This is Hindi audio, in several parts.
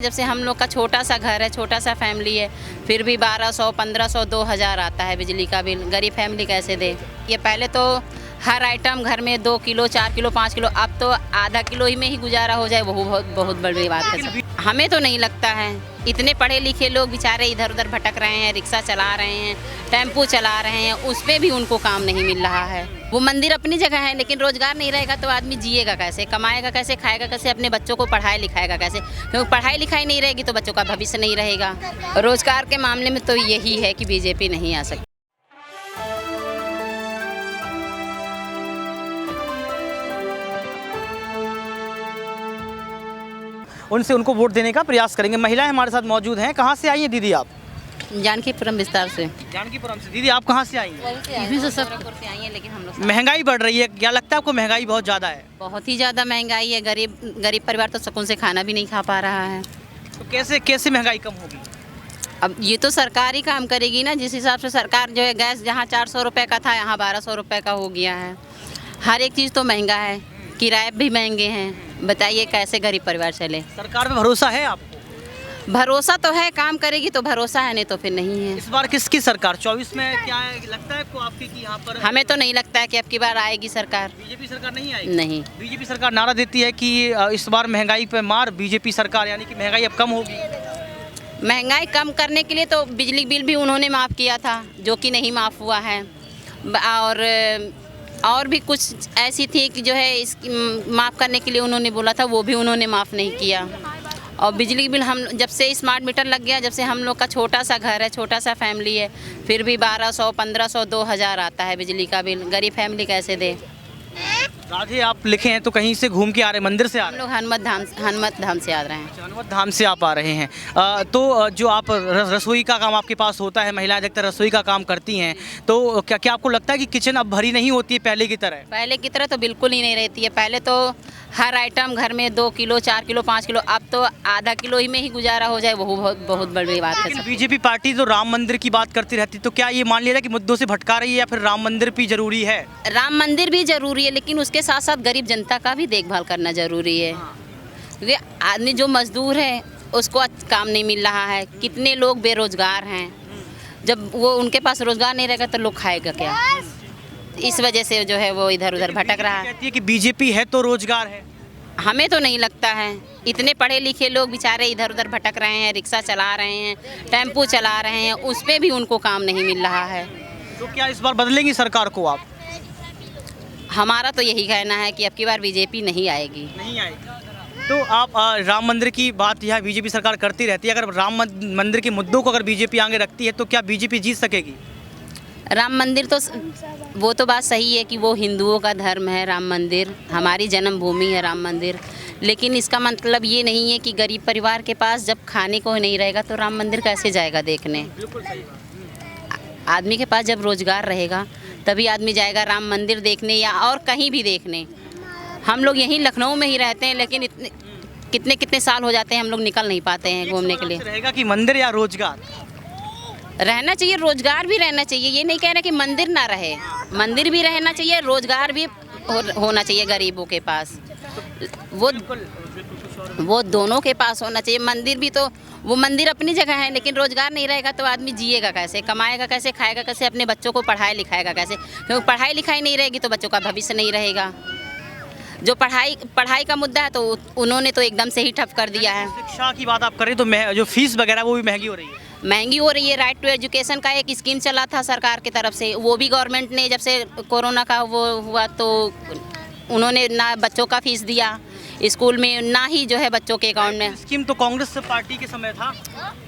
जब से हम लोग का छोटा सा घर है, छोटा सा फैमिली है, फिर भी 1200, 1500, 2000 आता है बिजली का बिल। गरीब फैमिली कैसे दे? ये पहले तो हर आइटम घर में 2 किलो, 4 किलो, 5 किलो, अब तो आधा किलो ही में ही गुजारा हो जाए, वो बहुत बहुत बड़ी बात है। हमें तो नहीं लगता है। इतने पढ़े लिखे लोग बेचारे इधर उधर भटक रहे हैं, रिक्शा चला रहे हैं, टेम्पो चला रहे हैं, उसमें भी उनको काम नहीं मिल रहा है। वो मंदिर अपनी जगह है, लेकिन रोजगार नहीं रहेगा तो आदमी जिएगा कैसे, कमाएगा कैसे, खाएगा कैसे, अपने बच्चों को पढ़ाई लिखाएगा कैसे? क्योंकि पढ़ाई लिखाई नहीं रहेगी तो बच्चों का भविष्य नहीं रहेगा। रोजगार के मामले में तो यही है कि बीजेपी नहीं आ सकती। उनको वोट देने का प्रयास करेंगे। महिलाएं हमारे साथ मौजूद हैं। कहाँ से आई हैं दीदी आप? जानकीपुरम विस्तार से। जानकीपुरम से। दीदी आप कहाँ से आई हैं? इसी से सब से आई है, लेकिन हम लोग महंगाई बढ़ रही है, क्या लगता है आपको? महंगाई बहुत ज़्यादा है। बहुत ही ज़्यादा महंगाई है। गरीब परिवार तो सुकून से खाना भी नहीं खा पा रहा है। तो कैसे महंगाई कम होगी? अब ये तो सरकार ही काम करेगी ना। जिस हिसाब से सरकार जो है, गैस जहाँ 400 रुपये का था, यहाँ 1200 रुपये का हो गया है। हर एक चीज़ तो महंगा है, किराए भी महंगे हैं। बताइए कैसे गरीब परिवार चले? सरकार पे भरोसा है आपको? भरोसा तो है, काम करेगी तो भरोसा है, नहीं तो फिर नहीं है। इस बार किसकी सरकार 24 में क्या है, लगता है आपको आपकी कि यहाँ पर? हमें तो नहीं लगता है कि अब की बार आएगी सरकार। बीजेपी सरकार नहीं आएगी? नहीं। बीजेपी सरकार नारा देती है कि इस बार महंगाई पे मार बीजेपी सरकार, यानी कि महंगाई अब कम होगी। महंगाई कम करने के लिए तो बिजली बिल भी उन्होंने माफ़ किया था, जो कि नहीं माफ़ हुआ है। और भी कुछ ऐसी थी कि जो है इसकी माफ़ करने के लिए उन्होंने बोला था, वो भी उन्होंने माफ़ नहीं किया। और बिजली बिल हम जब से स्मार्ट मीटर लग गया, जब से हम लोग का छोटा सा घर है, छोटा सा फैमिली है, फिर भी 1200, 1500, 2000 आता है बिजली का बिल। गरीब फैमिली कैसे दे? राधे आप लिखे हैं तो कहीं से घूम के आ रहे हैं, मंदिर से आ रहे हैं? हम लोग हनुमत धाम से आ रहे हैं। हनुमत धाम से आप आ रहे हैं। तो जो आप रसोई का काम आपके पास होता है, महिलाएं अधिकतर रसोई का काम करती हैं, तो क्या आपको लगता है कि किचन अब भरी नहीं होती है पहले की तरह? पहले की तरह तो बिल्कुल ही नहीं रहती है। पहले तो हर आइटम घर में 2 किलो, 4 किलो, 5 किलो, अब तो आधा किलो ही में ही गुजारा हो जाए, वो बहुत बहुत बड़ी बात है। बीजेपी पार्टी तो राम मंदिर की बात करती रहती, तो क्या ये मान लिया कि मुद्दों से भटका रही है, या फिर राम मंदिर भी जरूरी है? राम मंदिर भी जरूरी है, लेकिन उसके साथ साथ गरीब जनता का भी देखभाल करना जरूरी है। क्योंकि आदमी जो मजदूर है उसको काम नहीं मिल रहा है। कितने लोग बेरोजगार हैं। जब वो उनके पास रोजगार नहीं रहेगा तो लोग खाएगा क्या? इस वजह से जो है वो इधर उधर भटक रहा है। कहती है कि बीजेपी है तो रोजगार है। हमें तो नहीं लगता है। इतने पढ़े लिखे लोग बेचारे इधर उधर भटक रहे हैं, रिक्शा चला रहे हैं, टेम्पो चला रहे हैं, उसमें भी उनको काम नहीं मिल रहा है। तो क्या इस बार बदलेंगी सरकार को आप? हमारा तो यही कहना है कि अब की बार बीजेपी नहीं आएगी। नहीं आएगी। तो आप राम मंदिर की बात यह बीजेपी सरकार करती रहती है, अगर राम मंदिर के मुद्दों को अगर बीजेपी आगे रखती है तो क्या बीजेपी जीत सकेगी? राम मंदिर तो वो तो बात सही है कि वो हिंदुओं का धर्म है। राम मंदिर हमारी जन्मभूमि है, राम मंदिर। लेकिन इसका मतलब ये नहीं है कि गरीब परिवार के पास जब खाने को नहीं रहेगा तो राम मंदिर कैसे जाएगा देखने? आदमी के पास जब रोजगार रहेगा तभी आदमी जाएगा राम मंदिर देखने या और कहीं भी देखने। हम लोग यहीं लखनऊ में ही रहते हैं, लेकिन कितने कितने साल हो जाते हैं हम लोग निकल नहीं पाते हैं घूमने के लिए। रहेगा कि मंदिर या रोजगार रहना चाहिए, रोजगार भी रहना चाहिए। ये नहीं कह रहे कि मंदिर ना रहे, मंदिर भी रहना चाहिए, रोजगार भी होना चाहिए गरीबों के पास। वो दोनों के पास होना चाहिए। मंदिर भी तो वो मंदिर अपनी जगह है, लेकिन रोजगार नहीं रहेगा तो आदमी जिएगा कैसे, कमाएगा कैसे, खाएगा कैसे, अपने बच्चों को पढ़ाई लिखाएगा कैसे? क्योंकि पढ़ाई लिखाई नहीं रहेगी तो बच्चों का भविष्य नहीं रहेगा। जो पढ़ाई का मुद्दा है तो उन्होंने तो एकदम से ही ठप कर दिया है। शिक्षा की बात आप करें तो जो फीस वगैरह वो भी महंगी हो रही है। महंगी हो रही है। राइट टू एजुकेशन का एक स्कीम चला था सरकार की तरफ से, वो भी गवर्नमेंट ने जब से कोरोना का वो हुआ तो उन्होंने ना बच्चों का फीस दिया स्कूल में, ना ही जो है बच्चों के अकाउंट में। स्कीम तो कांग्रेस पार्टी के समय था,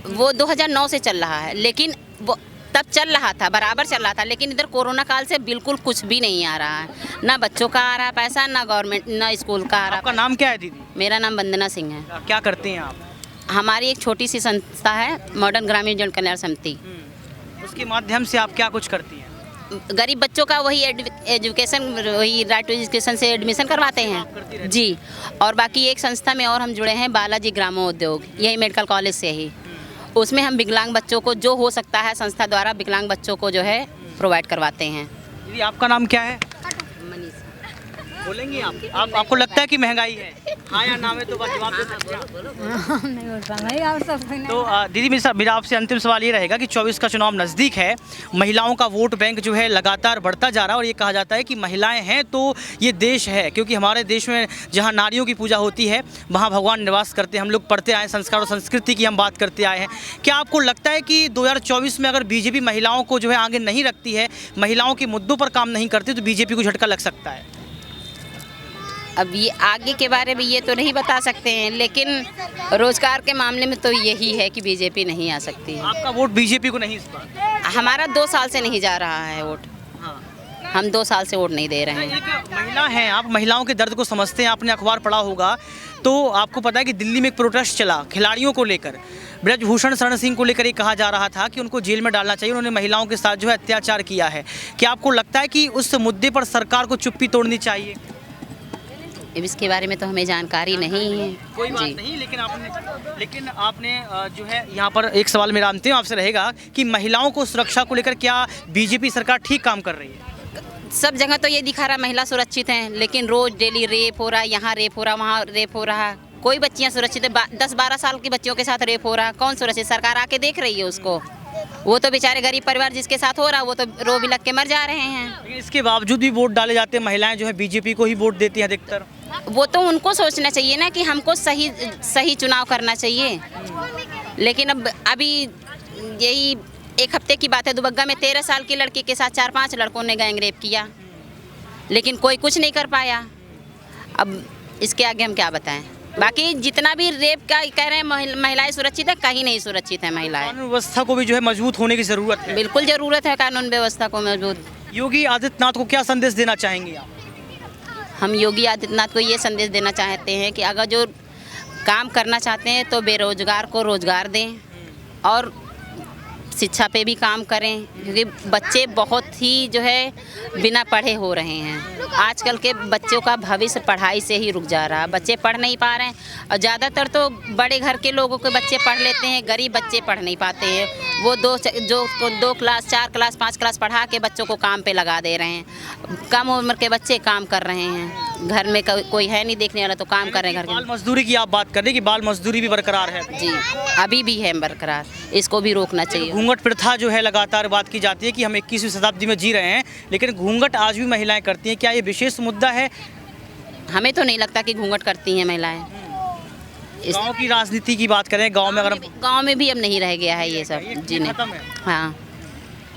वो 2009 से चल रहा है, लेकिन वो तब चल रहा था, बराबर चल रहा था। लेकिन इधर कोरोना काल से बिल्कुल कुछ भी नहीं आ रहा है। ना बच्चों का आ रहा है पैसा, ना गवर्नमेंट, ना स्कूल का आ रहा। आपका नाम क्या है दीदी? मेरा नाम वंदना सिंह है। क्या करते हैं आप? हमारी एक छोटी सी संस्था है, मॉडर्न ग्रामीण जन कल्याण समिति। उसके माध्यम से आप क्या कुछ करती हैं? गरीब बच्चों का वही एजुकेशन, वही राइट टू एजुकेशन से एडमिशन करवाते हैं जी। और बाकी एक संस्था में और हम जुड़े हैं, बालाजी ग्रामोद्योग, यही मेडिकल कॉलेज से ही। उसमें हम विकलांग बच्चों को जो हो सकता है संस्था द्वारा विकलांग बच्चों को जो है प्रोवाइड करवाते हैं। दीदी आपका नाम क्या है? बोलेंगे आप आपको लगता है कि महंगाई है? हाँ या ना में तो बस जवाब दे सकते हैं। नहीं बोलता नहीं आप सब तो दीदी मेरा आपसे अंतिम सवाल ये रहेगा कि 24 का चुनाव नज़दीक है, महिलाओं का वोट बैंक जो है लगातार बढ़ता जा रहा है और ये कहा जाता है कि महिलाएं हैं तो ये देश है, क्योंकि हमारे देश में जहां नारियों की पूजा होती है वहां भगवान निवास करते हैं। हम लोग पढ़ते आए, संस्कार और संस्कृति की हम बात करते आए हैं। क्या आपको लगता है कि 2024 में अगर बीजेपी महिलाओं को जो है आगे नहीं रखती है, महिलाओं के मुद्दों पर काम नहीं करती, तो बीजेपी को झटका लग सकता है? अब ये आगे के बारे में ये तो नहीं बता सकते हैं, लेकिन रोजगार के मामले में तो यही है कि बीजेपी नहीं आ सकती है। आपका वोट बीजेपी को नहीं इस बार? हमारा 2 साल से नहीं जा रहा है वोट, हाँ। हम 2 साल से वोट नहीं दे रहे हैं। एक महिला हैं आप, महिलाओं के दर्द को समझते हैं, आपने अखबार पढ़ा होगा तो आपको पता है कि दिल्ली में एक प्रोटेस्ट चला खिलाड़ियों को लेकर। ब्रजभूषण शरण सिंह को लेकर ये कहा जा रहा था कि उनको जेल में डालना चाहिए, उन्होंने महिलाओं के साथ जो है अत्याचार किया है। क्या आपको लगता है कि उस मुद्दे पर सरकार को चुप्पी तोड़नी चाहिए? इसके बारे में तो हमें जानकारी नहीं है। कोई बात जी। नहीं, लेकिन आपने जो है यहाँ पर एक सवाल मेरा अंतिम आपसे रहेगा कि महिलाओं को सुरक्षा को लेकर क्या बीजेपी सरकार ठीक काम कर रही है? सब जगह तो ये दिखा रहा महिला सुरक्षित हैं, लेकिन रोज डेली रेप हो रहा है, यहाँ रेप हो रहा, वहाँ रेप हो रहा। कोई बच्चियाँ सुरक्षित है? 10-12 साल के बच्चों के साथ रेप हो रहा, कौन सुरक्षित? सरकार आके देख रही है उसको? वो तो बेचारे गरीब परिवार जिसके साथ हो रहा वो तो रो भी लग के मर जा रहे हैं। लेकिन इसके बावजूद भी वोट डाले जाते हैं, महिलाएं जो है बीजेपी को ही वोट देती हैं अधिकतर। वो तो उनको सोचना चाहिए ना कि हमको सही चुनाव करना चाहिए। लेकिन अब अभी यही एक हफ्ते की बात है, दुबग्गा में 13 साल की लड़की के साथ 4-5 लड़कों ने गैंग रेप किया, लेकिन कोई कुछ नहीं कर पाया। अब इसके आगे हम क्या बताएं? बाकी जितना भी रेप का कह रहे हैं महिलाएं सुरक्षित है, कहीं नहीं सुरक्षित है महिलाएं। कानून व्यवस्था को भी जो है मजबूत होने की ज़रूरत है। बिल्कुल ज़रूरत है कानून व्यवस्था को मजबूत। योगी आदित्यनाथ को क्या संदेश देना चाहेंगे आप? हम योगी आदित्यनाथ को ये संदेश देना चाहते हैं कि अगर जो काम करना चाहते हैं तो बेरोजगार को रोजगार दें और शिक्षा पे भी काम करें, क्योंकि बच्चे बहुत ही जो है बिना पढ़े हो रहे हैं। आजकल के बच्चों का भविष्य पढ़ाई से ही रुक जा रहा है, बच्चे पढ़ नहीं पा रहे हैं। और ज़्यादातर तो बड़े घर के लोगों के बच्चे पढ़ लेते हैं, गरीब बच्चे पढ़ नहीं पाते हैं। वो 2 क्लास 4 क्लास 5 क्लास पढ़ा के बच्चों को काम पे लगा दे रहे हैं। कम उम्र के बच्चे काम कर रहे हैं, घर में कोई है नहीं देखने वाला तो काम कर रहे हैं घर बाल के। मजदूरी की आप बात कर रहे हैं कि बाल मजदूरी भी बरकरार है? जी, अभी भी है बरकरार, इसको भी रोकना चाहिए। घूंघट प्रथा जो है लगातार बात की जाती है कि हम 21वीं शताब्दी में जी रहे हैं, लेकिन घूंघट आज भी महिलाएं करती हैं। क्या ये विशेष मुद्दा है? हमें तो नहीं लगता कि घूंघट करती हैं महिलाएं। गांव की राजनीति की बात करें, गांव में अगर गांव में भी अब नहीं रह गया है ये सब। जी नहीं, खत्म है। हाँ।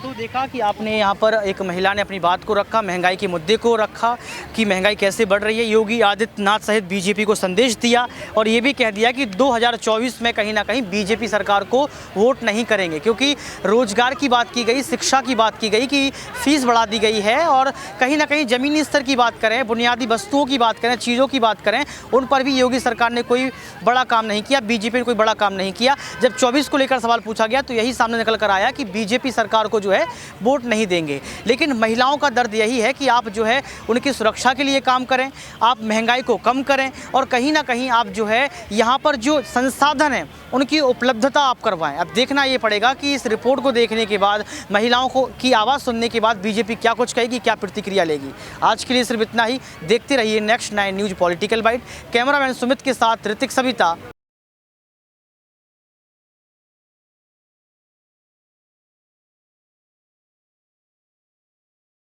तो देखा कि आपने यहाँ पर एक महिला ने अपनी बात को रखा, महंगाई के मुद्दे को रखा कि महंगाई कैसे बढ़ रही है। योगी आदित्यनाथ सहित बीजेपी को संदेश दिया और ये भी कह दिया कि 2024 में कहीं ना कहीं बीजेपी सरकार को वोट नहीं करेंगे, क्योंकि रोजगार की बात की गई, शिक्षा की बात की गई कि फीस बढ़ा दी गई है और कहीं ना कहीं ज़मीनी स्तर की बात करें, बुनियादी वस्तुओं की बात करें, चीज़ों की बात करें, उन पर भी योगी सरकार ने कोई बड़ा काम नहीं किया, बीजेपी ने कोई बड़ा काम नहीं किया। जब 24 को लेकर सवाल पूछा गया तो यही सामने निकल कर आया कि बीजेपी सरकार को जो है वोट नहीं देंगे। लेकिन महिलाओं का दर्द यही है कि आप जो है उनकी सुरक्षा के लिए काम करें, आप महंगाई को कम करें और कहीं ना कहीं आप जो है यहाँ पर जो संसाधन हैं उनकी उपलब्धता आप करवाएं। अब देखना ये पड़ेगा कि इस रिपोर्ट को देखने के बाद, महिलाओं को की आवाज़ सुनने के बाद बीजेपी क्या कुछ कहेगी, क्या प्रतिक्रिया लेगी। आज के लिए सिर्फ इतना ही। देखते रहिए next 9 news political byte. Cameraman Sumit के साथ ऋतिक सविता,